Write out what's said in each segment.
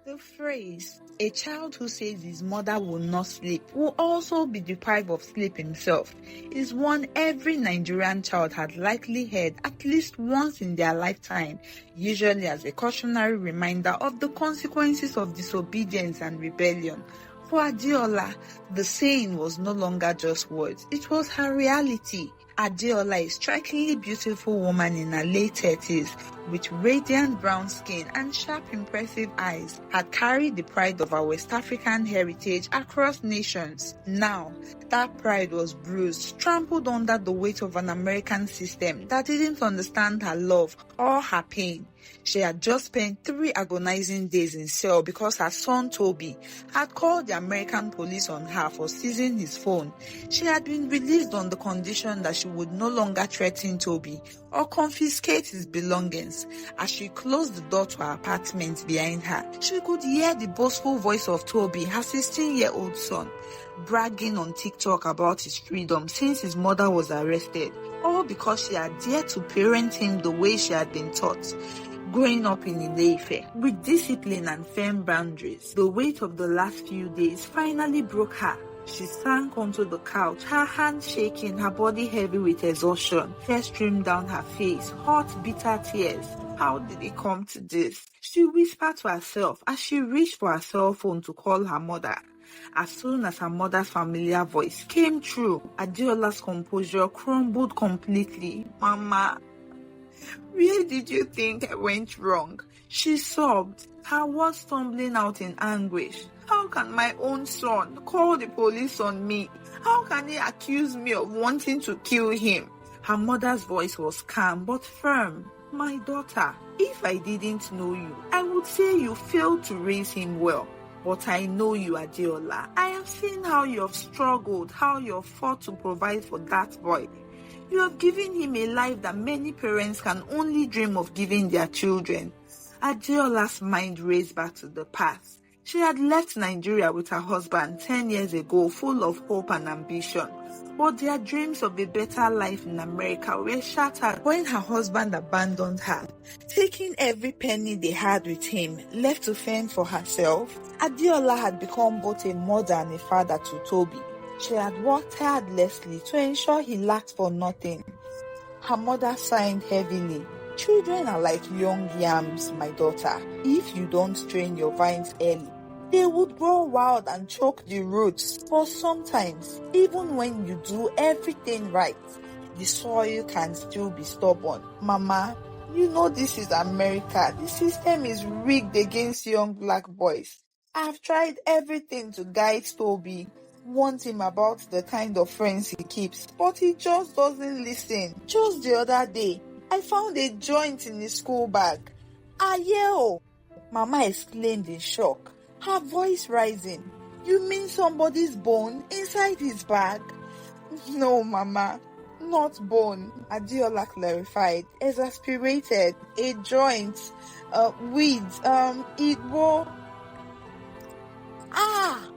The phrase, a child who says his mother will not sleep will also be deprived of sleep himself, is one every Nigerian child had likely heard at least once in their lifetime, usually as a cautionary reminder of the consequences of disobedience and rebellion. For Adeola, the saying was no longer just words, it was her reality. Adeola, a strikingly beautiful woman in her late 30s, with radiant brown skin and sharp, impressive eyes, had carried the pride of our West African heritage across nations. Now, that pride was bruised, trampled under the weight of an American system that didn't understand her love or her pain. She had just spent 3 agonizing days in cell because her son Toby had called the American police on her for seizing his phone. She had been released on the condition that she would no longer threaten Toby or confiscate his belongings. As she closed the door to her apartment behind her, she could hear the boastful voice of Toby, her 16-year-old son, bragging on TikTok about his freedom since his mother was arrested, all because she had dared to parent him the way she had been taught. Growing up in Ile-Ife, with discipline and firm boundaries, the weight of the last few days finally broke her. She sank onto the couch, her hands shaking, her body heavy with exhaustion. Tears streamed down her face, hot, bitter tears. How did it come to this? She whispered to herself as she reached for her cell phone to call her mother. As soon as her mother's familiar voice came through, Adeola's composure crumbled completely. "Mama, where did you think I went wrong?" She sobbed, her words tumbling out in anguish. "How can my own son call the police on me? How can he accuse me of wanting to kill him?" Her mother's voice was calm but firm. "My daughter, if I didn't know you, I would say you failed to raise him well. But I know you, Adeola. I have seen how you have struggled, how you have fought to provide for that boy. You have given him a life that many parents can only dream of giving their children." Adeola's mind raced back to the past. She had left Nigeria with her husband 10 years ago, full of hope and ambition. But their dreams of a better life in America were shattered when her husband abandoned her, taking every penny they had with him, left to fend for herself. Adeola had become both a mother and a father to Toby. She had worked tirelessly to ensure he lacked for nothing. Her mother sighed heavily. "Children are like young yams, my daughter. If you don't strain your vines early, they would grow wild and choke the roots. But sometimes, even when you do everything right, the soil can still be stubborn. Mama, you know this is America. The system is rigged against young black boys. I've tried everything to guide Toby, warned him about the kind of friends he keeps, but he just doesn't listen. Just the other day, I found a joint in his school bag." "Ayo!" Mama exclaimed in shock, her voice rising. "You mean somebody's bone inside his bag?" "No, Mama, not bone," Adeola clarified, exasperated. "A joint, weeds, Igbo." "Ah!"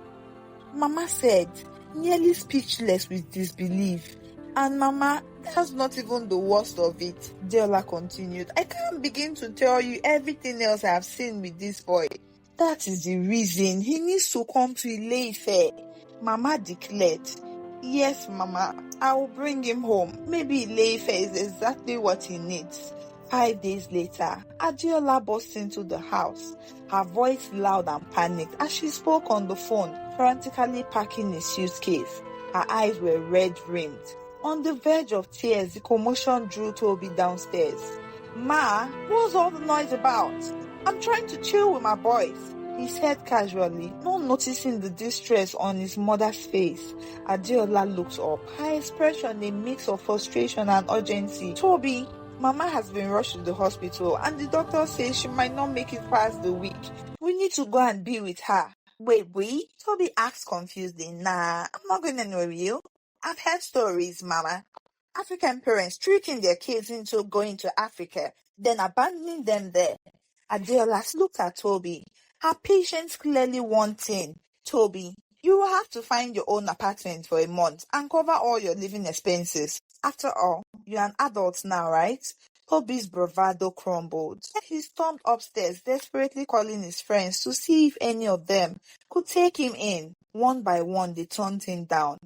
Mama said, nearly speechless with disbelief. "And Mama, that's not even the worst of it," Adeola continued. "I can't begin to tell you everything else I have seen with this boy. That is the reason he needs to come to Ile-Ife," Mama declared. "Yes, Mama, I will bring him home. Maybe Ile-Ife is exactly what he needs." 5 days later, Adeola burst into the house, her voice loud and panicked as she spoke on the phone, frantically packing a suitcase. Her eyes were red-rimmed. On the verge of tears, the commotion drew Toby downstairs. "Ma, what's all the noise about? I'm trying to chill with my boys," he said casually, not noticing the distress on his mother's face. Adeola looked up, her expression a mix of frustration and urgency. "Toby, Mama has been rushed to the hospital and the doctor says she might not make it past the week. We need to go and be with her." "Wait, we?" Toby asked confusedly. "Nah, I'm not going anywhere with you. I've heard stories, Mama. African parents tricking their kids into going to Africa, then abandoning them there." Adeola looked at Toby, her patience clearly wanting. "Toby, you will have to find your own apartment for a month and cover all your living expenses. After all, you're an adult now, right?" Toby's bravado crumbled. He stormed upstairs, desperately calling his friends to see if any of them could take him in. One by one, they turned him down.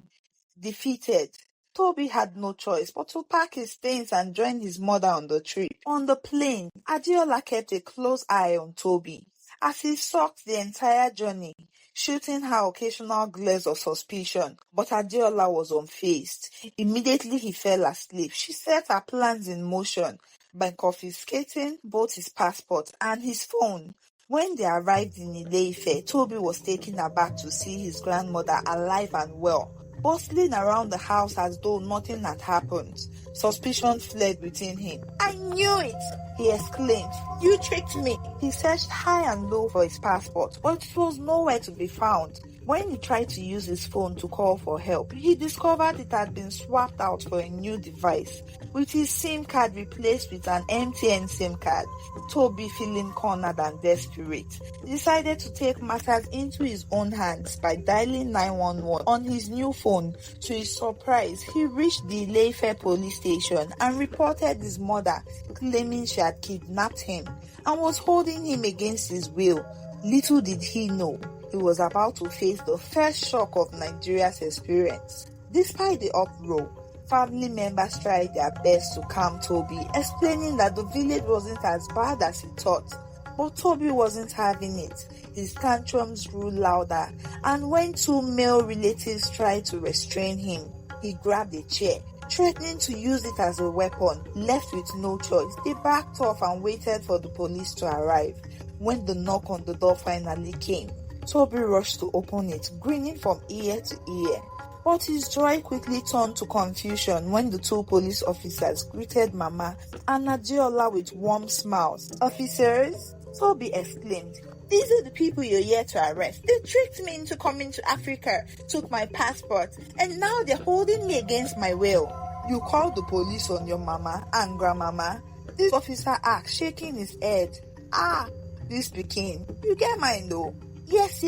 Defeated, Toby had no choice but to pack his things and join his mother on the trip. On the plane, Adiola kept a close eye on Toby as he sulked the entire journey, shooting her occasional glares of suspicion, but Adiola was unfazed. Immediately he fell asleep. She set her plans in motion by confiscating both his passport and his phone. When they arrived in Ile-Ife, Toby was taken aback to see his grandmother alive and well, bustling around the house as though nothing had happened. Suspicion fled within him. "I knew it!" he exclaimed. "You tricked me!" He searched high and low for his passport, but it was nowhere to be found. When he tried to use his phone to call for help, he discovered it had been swapped out for a new device, with his SIM card replaced with an MTN SIM card. Toby, feeling cornered and desperate, decided to take matters into his own hands by dialing 911 on his new phone. To his surprise, he reached the Ile-Ife police station and reported his mother, claiming she had kidnapped him and was holding him against his will. Little did he know, he was about to face the first shock of Nigeria's experience. Despite the uproar, family members tried their best to calm Toby, explaining that the village wasn't as bad as he thought. But Toby wasn't having it. His tantrums grew louder, and when two male relatives tried to restrain him, he grabbed a chair, threatening to use it as a weapon. Left with no choice, they backed off and waited for the police to arrive. When the knock on the door finally came, Toby rushed to open it, grinning from ear to ear. But his joy quickly turned to confusion when the two police officers greeted Mama and Adiola with warm smiles. "Officers," Toby exclaimed, "these are the people you're here to arrest. They tricked me into coming to Africa, took my passport, and now they're holding me against my will." "You called the police on your mama and grandmama?" this officer asked, shaking his head. "Ah, this Pekin. You get mine though." Yes.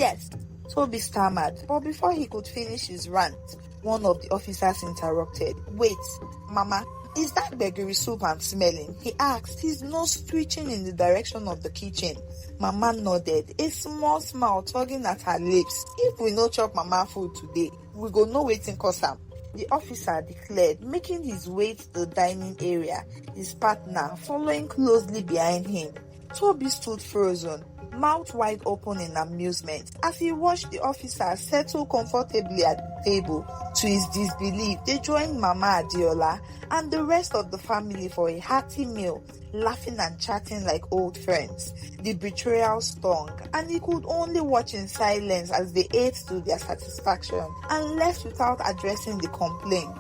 Toby stammered, but before he could finish his rant, one of the officers interrupted. "Wait, Mama, is that begiri soup I'm smelling?" he asked, his nose twitching in the direction of the kitchen. Mama nodded, a small smile tugging at her lips. "If we no chop Mama food today, we go know wetin cause am," the officer declared, making his way to the dining area, his partner following closely behind him. Toby stood frozen, mouth wide open in amusement, as he watched the officer settle comfortably at the table. To his disbelief, they joined Mama Adiola and the rest of the family for a hearty meal, laughing and chatting like old friends. The betrayal stung, and he could only watch in silence as they ate to their satisfaction and left without addressing the complaint.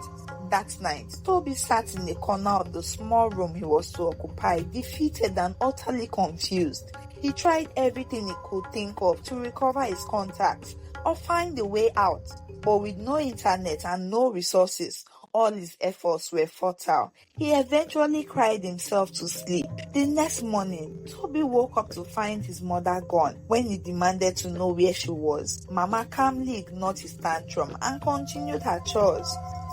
That night, Toby sat in a corner of the small room he was to occupy, defeated and utterly confused. He tried everything he could think of to recover his contacts or find a way out, but with no internet and no resources, all his efforts were futile. He eventually cried himself to sleep. The next morning, Toby woke up to find his mother gone. When he demanded to know where she was, Mama calmly ignored his tantrum and continued her chores.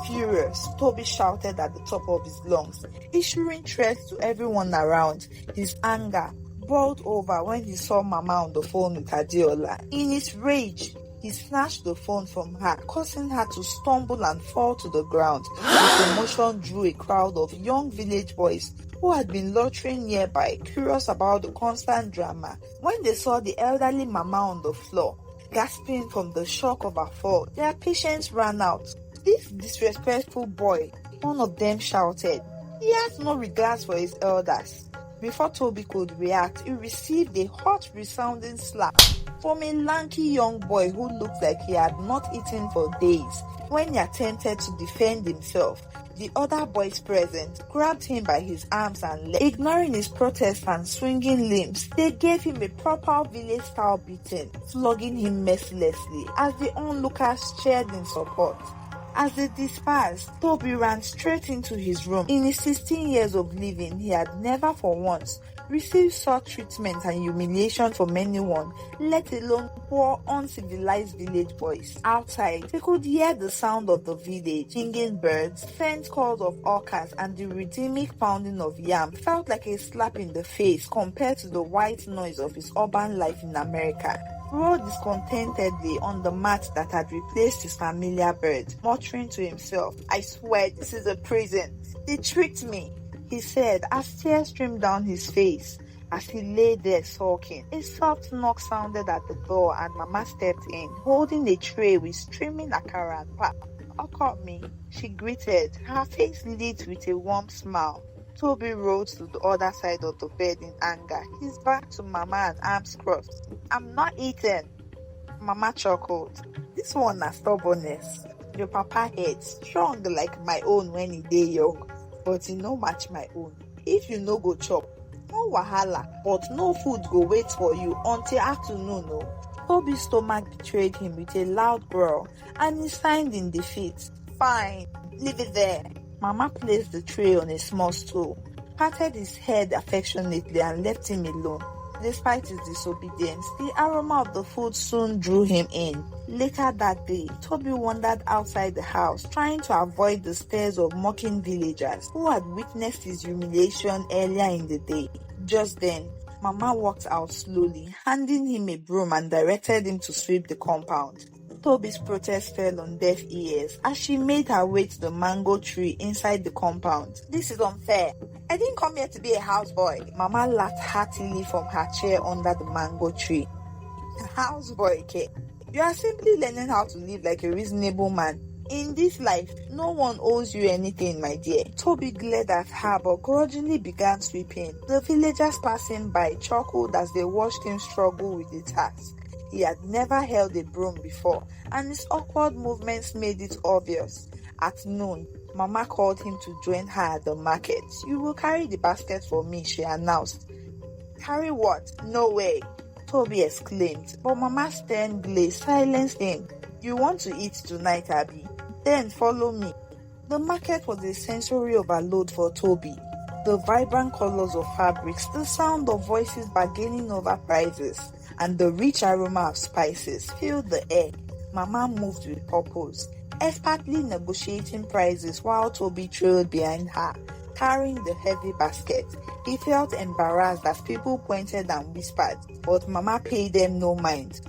Furious, Toby shouted at the top of his lungs, issuing threats to everyone around. His anger boiled over when he saw Mama on the phone with Adiola. In his rage, he snatched the phone from her, causing her to stumble and fall to the ground. The commotion drew a crowd of young village boys who had been loitering nearby, curious about the constant drama. When they saw the elderly Mama on the floor, gasping from the shock of her fall, their patience ran out. "This disrespectful boy," one of them shouted. "He has no regards for his elders." Before Toby could react, he received a hot resounding slap from a lanky young boy who looked like he had not eaten for days. When he attempted to defend himself, the other boys present grabbed him by his arms and legs. Ignoring his protest and swinging limbs, they gave him a proper village-style beating, flogging him mercilessly as the onlookers cheered in support. As they dispersed, Toby ran straight into his room. In his 16 years of living, he had never for once receive such treatment and humiliation from anyone, let alone poor uncivilized village boys. Outside, they could hear the sound of the village, singing birds, faint calls of orcas, and the rhythmic pounding of yam felt like a slap in the face compared to the white noise of his urban life in America. Rolled discontentedly on the mat that had replaced his familiar bed, muttering to himself, "I swear this is a prison. They tricked me," he said as tears streamed down his face. As he lay there sulking, a soft knock sounded at the door and Mama stepped in, holding a tray with streaming akara and pap. "Call me," she greeted, her face lit with a warm smile. Toby rolled to the other side of the bed in anger, his back to Mama and arms crossed. "I'm not eating." Mama chuckled. "This one na stubbornness. Your papa head strong like my own when he dey young, but e no match my own. If you no go chop, no wahala, but no food go wait for you until afternoon o." Toby's stomach betrayed him with a loud growl, and he signed in defeat. "Fine, leave it there." Mama placed the tray on a small stool, patted his head affectionately and left him alone. Despite his disobedience, the aroma of the food soon drew him in. Later that day, Toby wandered outside the house, trying to avoid the stares of mocking villagers who had witnessed his humiliation earlier in the day. Just then, Mama walked out slowly, handing him a broom and directed him to sweep the compound. Toby's protest fell on deaf ears as she made her way to the mango tree inside the compound. "This is unfair. I didn't come here to be a houseboy." Mama laughed heartily from her chair under the mango tree. "Houseboy, K. You are simply learning how to live like a reasonable man. In this life, no one owes you anything, my dear." Toby glared at her but grudgingly began sweeping. The villagers passing by chuckled as they watched him struggle with the task. He had never held a broom before, and his awkward movements made it obvious. At noon, Mama called him to join her at the market. "You will carry the basket for me," she announced. "Carry what? No way," Toby exclaimed, but Mama's stern glaze silenced him. "You want to eat tonight, Abby? Then follow me." The market was a sensory overload for Toby. The vibrant colors of fabrics, the sound of voices bargaining over prices, and the rich aroma of spices filled the air. Mama moved with purpose, expertly negotiating prices while Toby trailed behind her, carrying the heavy basket. He felt embarrassed as people pointed and whispered, but Mama paid them no mind.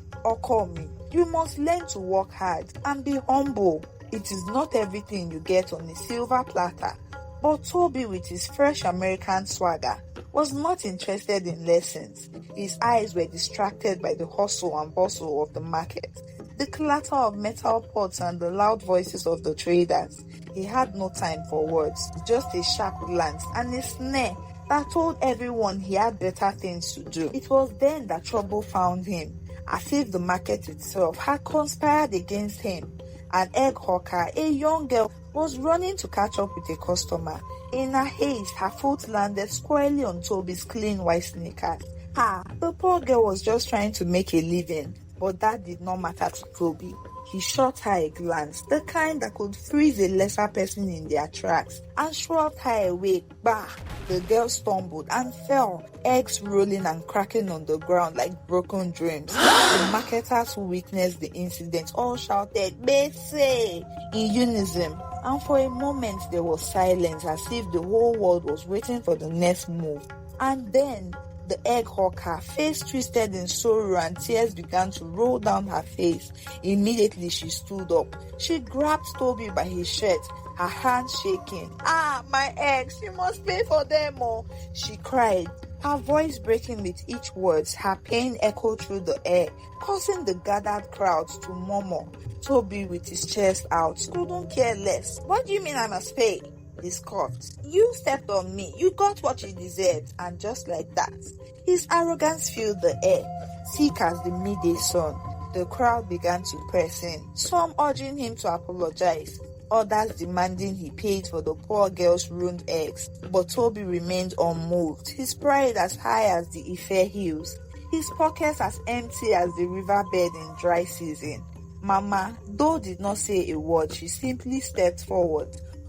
"Call me. You must learn to work hard and be humble. It is not everything you get on a silver platter." But Toby, with his fresh American swagger, was not interested in lessons. His eyes were distracted by the hustle and bustle of the market, the clatter of metal pots and the loud voices of the traders. He had no time for words, just a sharp glance and a sneer that told everyone he had better things to do. It was then that trouble found him, as if the market itself had conspired against him. An egg hawker, a young girl, was running to catch up with a customer. In her haste, her foot landed squarely on Toby's clean white sneakers. The poor girl was just trying to make a living, but that did not matter to Toby. He shot her a glance, the kind that could freeze a lesser person in their tracks, and shoved her away. Bah! The girl stumbled and fell, eggs rolling and cracking on the ground like broken dreams. The marketers who witnessed the incident all shouted, "Bese!" in unison, and for a moment there was silence, as if the whole world was waiting for the next move. And then the egg hawker, face twisted in sorrow and tears began to roll down her face. Immediately she stood up. She grabbed Toby by his shirt, her hands shaking. My eggs, you must pay for them, oh," she cried, her voice breaking with each word. Her pain echoed through the air, causing the gathered crowds to murmur. Toby, with his chest out, couldn't care less. "What do you mean I must pay?" he scoffed. "You stepped on me. You got what you deserved." And just like that, his arrogance filled the air, thick as the midday sun. The crowd began to press in, some urging him to apologize, others demanding he paid for the poor girl's ruined eggs. But Toby remained unmoved, his pride as high as the Ife hills, his pockets as empty as the riverbed in dry season. Mama, though did not say a word, she simply stepped forward,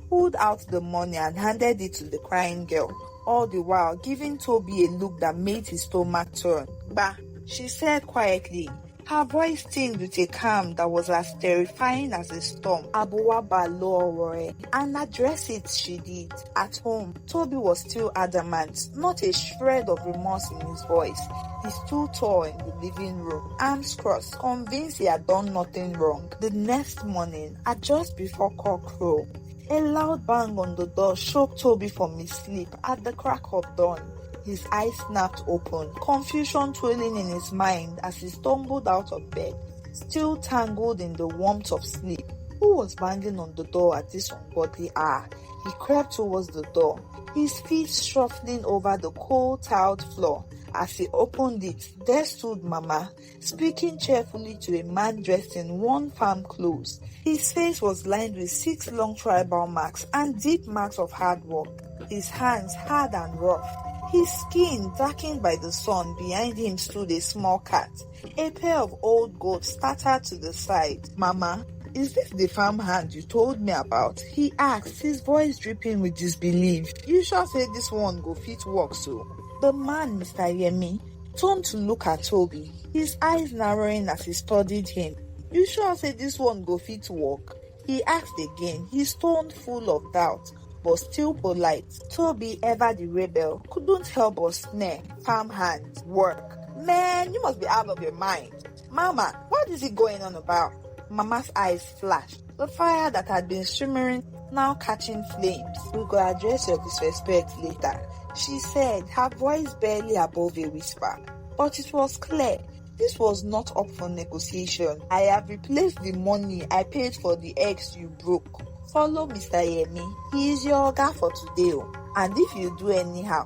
pulled out the money and handed it to the crying girl. all the while giving Toby a look that made his stomach turn. "Bah," she said quietly, her voice tinged with a calm that was as terrifying as a storm. "Abuwaba Lore," and address it she did. At home, Toby was still adamant, not a shred of remorse in his voice. He stood tall in the living room, arms crossed, convinced he had done nothing wrong. The next morning, at just before cockcrow, a loud bang on the door shook Toby from his sleep. At the crack of dawn, his eyes snapped open, confusion twirling in his mind as he stumbled out of bed, still tangled in the warmth of sleep. Who was banging on the door at this ungodly hour? He crept towards the door, his feet shuffling over the cold tiled floor. As he opened it, there stood Mama, speaking cheerfully to a man dressed in worn farm clothes. His face was lined with 6 long tribal marks and deep marks of hard work, his hands hard and rough. His skin darkened by the sun. Behind him stood a small cat, a pair of old goats scattered to the side. "Mama, is this the farm hand you told me about?" he asked, his voice dripping with disbelief. "You sure say this one go fit work so?" The man, Mr. Yemi, turned to look at Toby, his eyes narrowing as he studied him. "You sure say this one go fit work?" he asked again, his tone full of doubt, but still polite. Toby, ever the rebel, couldn't help but sneer. "Farmhand, work. Man, you must be out of your mind. Mama, what is it going on about?" Mama's eyes flashed, the fire that had been shimmering now catching flames. "We go address your disrespect later," she said, her voice barely above a whisper. But it was clear this was not up for negotiation. "I have replaced the money I paid for the eggs you broke. Follow Mr. Yemi. He is your oga for today. And if you do anyhow,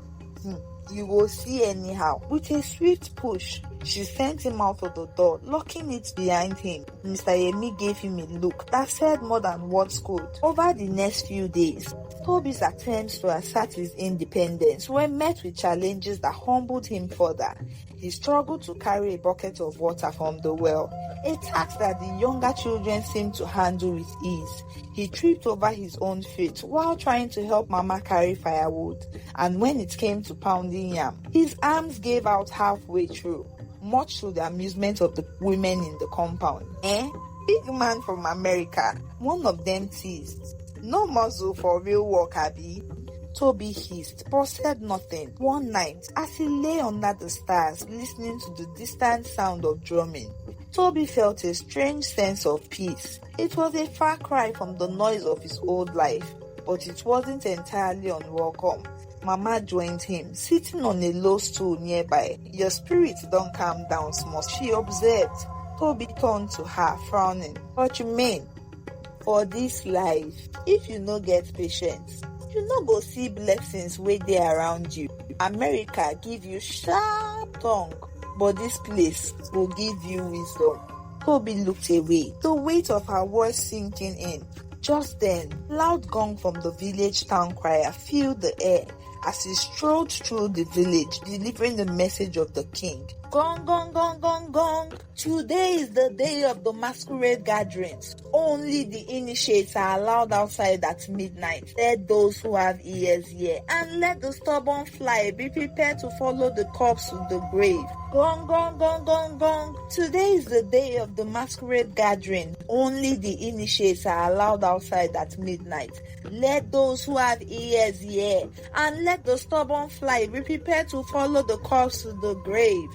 you will see anyhow." With a swift push, she sent him out of the door, locking it behind him. Mr. Yemi gave him a look that said more than words could. Over the next few days, Toby's attempts to assert his independence were met with challenges that humbled him further. He struggled to carry a bucket of water from the well, a task that the younger children seemed to handle with ease. He tripped over his own feet while trying to help Mama carry firewood, and when it came to pounding yam, his arms gave out halfway through, much to the amusement of the women in the compound. Big man from America," one of them teased. "No muzzle for real work, Abby." Toby hissed, but said nothing. One night, as he lay under the stars listening to the distant sound of drumming, Toby felt a strange sense of peace. It was a far cry from the noise of his old life, but it wasn't entirely unwelcome. Mama joined him, sitting on a low stool nearby. "Your spirit don't calm down small," she observed. Toby turned to her, frowning. "What you mean?" "For this life, if you no get patience, you no go see blessings wey dey around you. America give you sharp tongue, but this place will give you wisdom." Toby looked away, the weight of her voice sinking in. Just then, loud gong from the village town crier filled the air as he strode through the village, delivering the message of the king. "Gong, gong, gong, gong, gong. Today is the day of the masquerade gatherings. Only the initiates are allowed outside at midnight. Let those who have ears hear, and let the stubborn fly be prepared to follow the corpse to the grave. Gong, gong, gong, gong, gong. Today is the day of the masquerade gathering. Only the initiates are allowed outside at midnight. Let those who have ears hear, and let the stubborn fly be prepared to follow the corpse to the grave."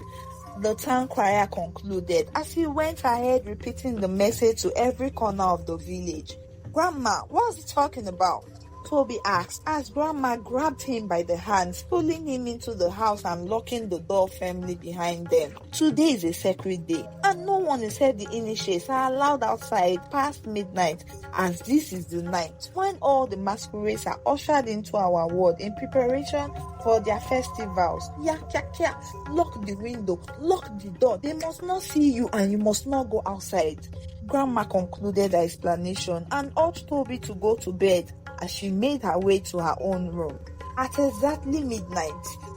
The town crier concluded as he went ahead repeating the message to every corner of the village. "Grandma, what's he talking about?" Toby asked as Grandma grabbed him by the hands, pulling him into the house and locking the door firmly behind them. "Today is a sacred day, and no one except the initiates are allowed outside past midnight, as this is the night when all the masquerades are ushered into our ward in preparation for their festivals. Yakia, lock the window, lock the door. They must not see you, and you must not go outside." Grandma concluded her explanation and urged Toby to go to bed as she made her way to her own room. At exactly midnight,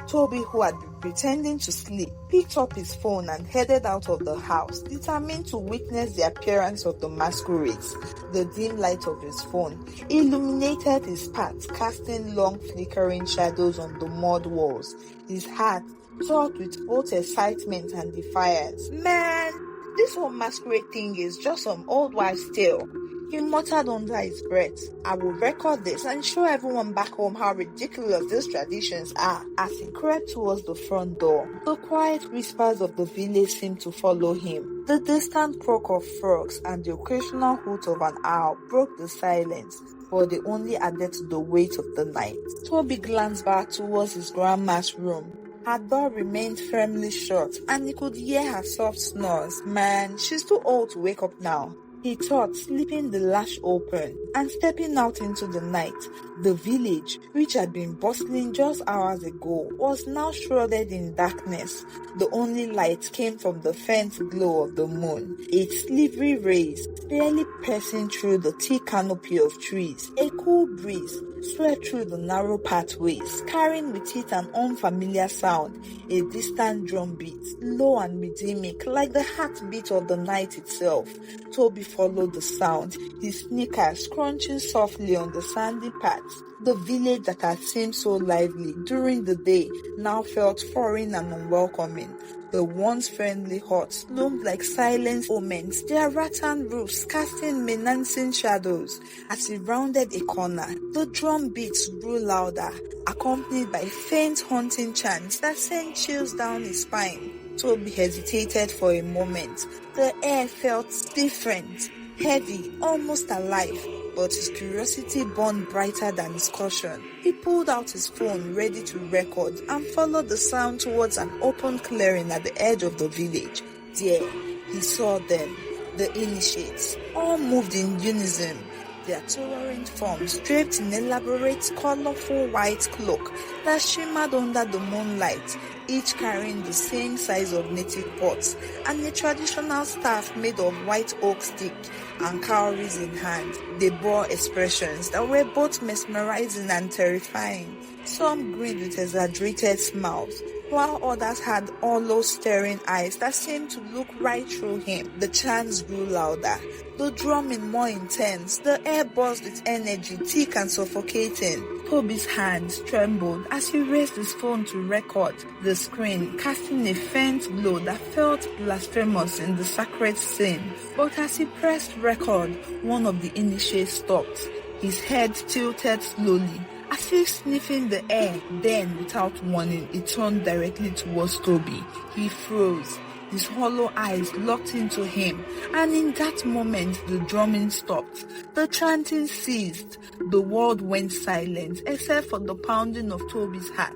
Toby, who had been pretending to sleep, picked up his phone and headed out of the house, determined to witness the appearance of the masquerades. The dim light of his phone illuminated his path, casting long flickering shadows on the mud walls. His heart throbbed with both excitement and defiance. "Man, this whole masquerade thing is just some old wives' tale," he muttered under his breath. "I will record this and show everyone back home how ridiculous these traditions are." As he crept towards the front door, the quiet whispers of the village seemed to follow him. The distant croak of frogs and the occasional hoot of an owl broke the silence, but they only added to the weight of the night. Toby glanced back towards his grandma's room. Her door remained firmly shut, and he could hear her soft snores. "Man, she's too old to wake up now," he thought, slipping the latch open and stepping out into the night. The village, which had been bustling just hours ago, was now shrouded in darkness. The only light came from the faint glow of the moon, its silvery rays barely piercing through the thick canopy of trees. A cool breeze swept through the narrow pathways, carrying with it an unfamiliar sound, a distant drumbeat, low and rhythmic, like the heartbeat of the night itself. Toby followed the sound, his sneakers crunching softly on the sandy paths. The village that had seemed so lively during the day now felt foreign and unwelcoming. The once friendly huts loomed like silent omens, their rattan roofs casting menacing shadows. As he rounded a corner, the drum beats grew louder, accompanied by faint haunting chants that sent chills down his spine. Toby hesitated for a moment. The air felt different, heavy, almost alive, but his curiosity burned brighter than his caution. He pulled out his phone, ready to record, and followed the sound towards an open clearing at the edge of the village. There, he saw them, the initiates, all moved in unison, their towering forms draped in elaborate, colorful white cloak that shimmered under the moonlight, each carrying the same size of native pots and a traditional staff made of white oak stick and cowries in hand. They bore expressions that were both mesmerizing and terrifying. Some grinned with exaggerated smiles, while others had hollow, staring eyes that seemed to look right through him. The chants grew louder, the drumming more intense, the air buzzed with energy, thick and suffocating. Toby's hands trembled as he raised his phone to record, the screen casting a faint glow that felt blasphemous in the sacred scene. But as he pressed record, one of the initiates stopped. His head tilted slowly, as if sniffing the air. Then, without warning, it turned directly towards Toby. He froze, his hollow eyes locked into him, and in that moment the drumming stopped. The chanting ceased. The world went silent, except for the pounding of Toby's heart.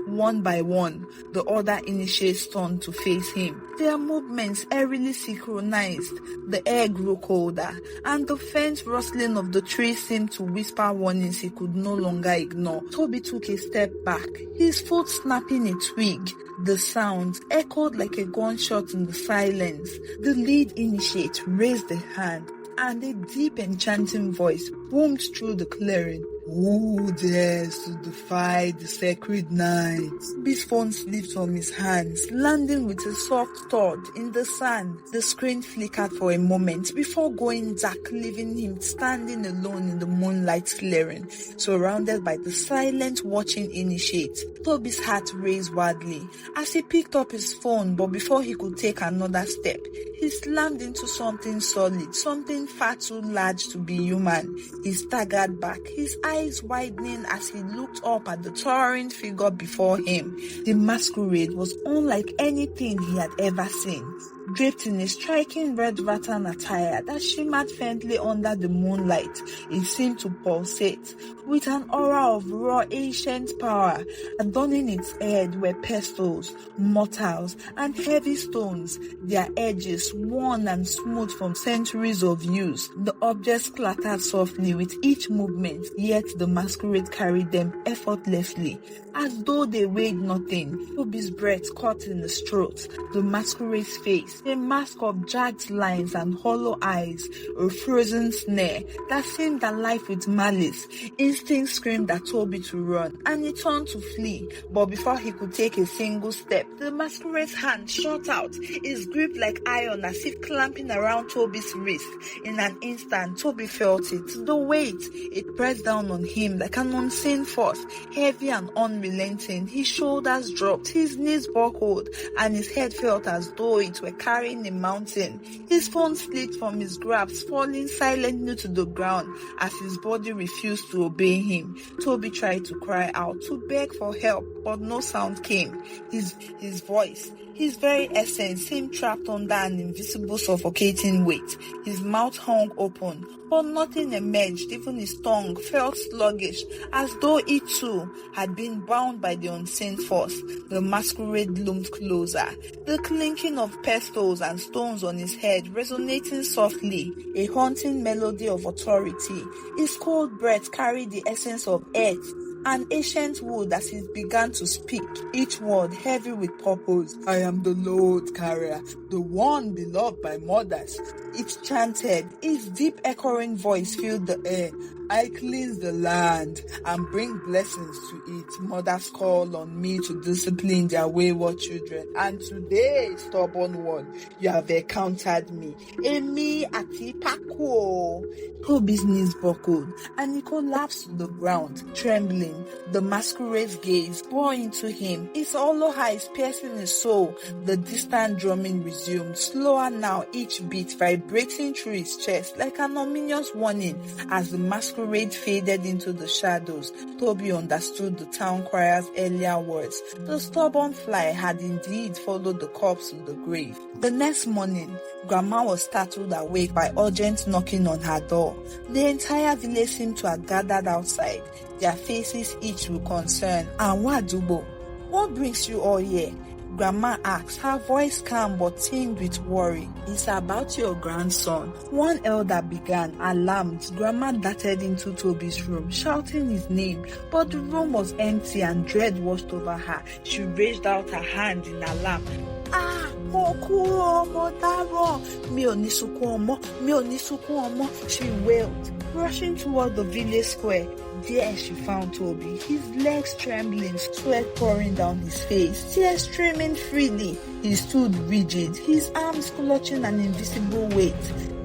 One by one, the other initiates turned to face him, their movements eerily synchronized. The air grew colder, and the faint rustling of the trees seemed to whisper warnings he could no longer ignore. Toby took a step back, his foot snapping a twig. The sound echoed like a gunshot in the silence. The lead initiate raised a hand, and a deep enchanting voice boomed through the clearing. "Who dares to defy the sacred night?" His phone slipped from his hands, landing with a soft thud in the sand. The screen flickered for a moment before going dark, leaving him standing alone in the moonlight clearing, surrounded by the silent watching initiates. Toby's heart raced wildly as he picked up his phone, but before he could take another step, he slammed into something solid, something far too large to be human. He staggered back, his eyes widening as he looked up at the towering figure before him. The masquerade was unlike anything he had ever seen. Draped in a striking red rattan attire that shimmered faintly under the moonlight, it seemed to pulsate with an aura of raw ancient power. Adorning its head were pestles, mortals, and heavy stones, their edges worn and smooth from centuries of use. The objects clattered softly with each movement, yet the masquerade carried them effortlessly, as though they weighed nothing. Toby's breath caught in his throat. The masquerade's face, face, a mask of jagged lines and hollow eyes, a frozen snare that seemed alive with malice. Instinct screamed at Toby to run, and he turned to flee. But before he could take a single step, the masquerade's hand shot out, his grip like iron as if clamping around Toby's wrist. In an instant, Toby felt it, the weight. It pressed down on him like an unseen force, heavy and unrelenting. His shoulders dropped, his knees buckled, and his head felt as though it were carrying a mountain. His phone slipped from his grasp, falling silently to the ground as his body refused to obey him. Toby tried to cry out, to beg for help, but no sound came. His voice, his very essence, seemed trapped under an invisible suffocating weight. His mouth hung open, but nothing emerged. Even his tongue felt sluggish, as though it too had been bound by the unseen force. The masquerade loomed closer, the clinking of pestles and stones on his head resonating softly, a haunting melody of authority. His cold breath carried the essence of earth, an ancient wood, as he began to speak, each word heavy with purpose. I am the Lord Carrier, the one beloved by mothers. It chanted, its deep echoing voice filled the air. I cleanse the land and bring blessings to it. Mothers call on me to discipline their wayward children. And today, stubborn one, you have encountered me. Emi Atipako. Toby's knees buckled, and he collapsed to the ground, trembling. The masquerade's gaze bore into him, his hollow eyes piercing his soul. The distant drumming resumed, slower now, each beat vibrating through his chest like an ominous warning. As the masquerade faded into the shadows, Toby understood the town crier's earlier words. The stubborn fly had indeed followed the corpse to the grave. The next morning, Grandma was startled awake by urgent knocking on her door. The entire village seemed to have gathered outside, their faces each with concern. And Wadubo, what brings you all here? Grandma asked, her voice calm but tinged with worry. It's about your grandson, one elder began. Alarmed, Grandma darted into Toby's room, shouting his name, but the room was empty and dread washed over her. She raised out her hand in alarm. She wailed, rushing toward the village square. There she found Toby, his legs trembling, sweat pouring down his face, tears streaming freely. He stood rigid, his arms clutching an invisible weight.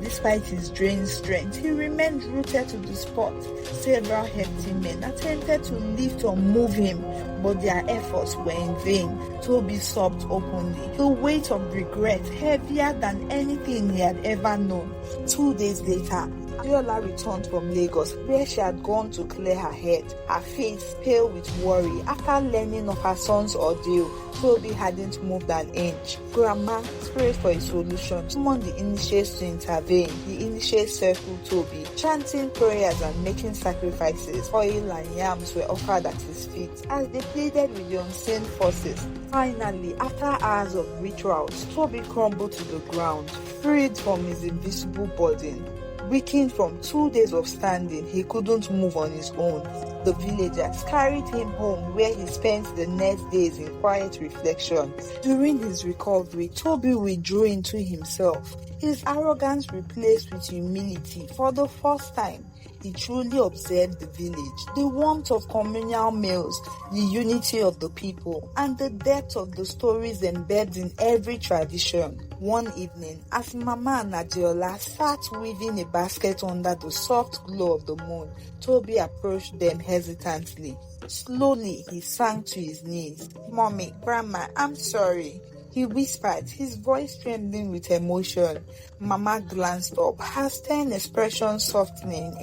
Despite his drained strength, he remained rooted to the spot. Several hefty men attempted to lift or move him, but their efforts were in vain. Toby sobbed openly, the weight of regret heavier than anything he had ever known. 2 days later, Abiola returned from Lagos, where she had gone to clear her head, her face pale with worry. After learning of her son's ordeal, Toby hadn't moved an inch. Grandma prayed for a solution, summoned the initiates to intervene. The initiates circled Toby, chanting prayers and making sacrifices. Oil and yams were offered at his feet as they pleaded with the unseen forces. Finally, after hours of rituals, Toby crumbled to the ground, freed from his invisible burden. Weakened from 2 days of standing, he couldn't move on his own. The villagers carried him home, where he spent the next days in quiet reflection. During his recovery, Toby withdrew into himself, his arrogance replaced with humility. For the first time, he truly observed the village, the warmth of communal meals, the unity of the people, and the depth of the stories embedded in every tradition. One evening, as Mama and Adiola sat weaving a basket under the soft glow of the moon, Toby approached them hesitantly. Slowly, he sank to his knees. "Mommy, Grandma, I'm sorry," he whispered, his voice trembling with emotion. Mama glanced up, her stern expression softening.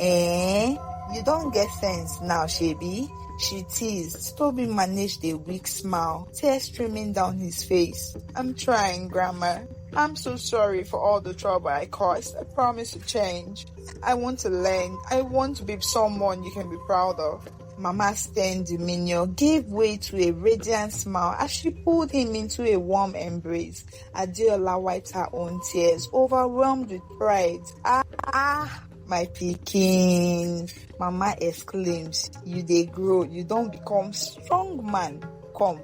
You don't get sense now, Shebi?" she teased. Toby managed a weak smile, tears streaming down his face. "I'm trying, Grandma. I'm so sorry for all the trouble I caused. I promise to change. I want to learn. I want to be someone you can be proud of." Mama's stern demeanor gave way to a radiant smile as she pulled him into a warm embrace. Adiola wiped her own tears, overwhelmed with pride. My pikin," Mama exclaims. "You dey grow, you don't become strong man. Come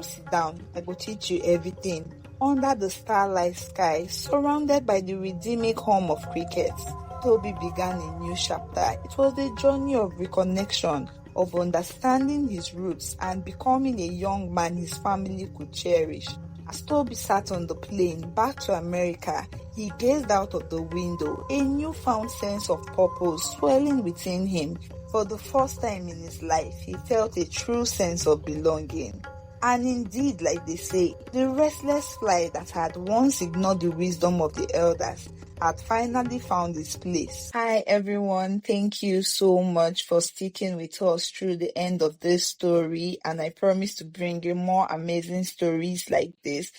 sit down. I go teach you everything." Under the starlight sky, surrounded by the rhythmic hum of crickets, Toby began a new chapter. It was a journey of reconnection, of understanding his roots and becoming a young man his family could cherish. As Toby sat on the plane back to America, he gazed out of the window, a newfound sense of purpose swelling within him. For the first time in his life, he felt a true sense of belonging. And indeed, like they say, the restless fly that had once ignored the wisdom of the elders had finally found its place. Hi everyone, thank you so much for sticking with us through the end of this story, and I promise to bring you more amazing stories like this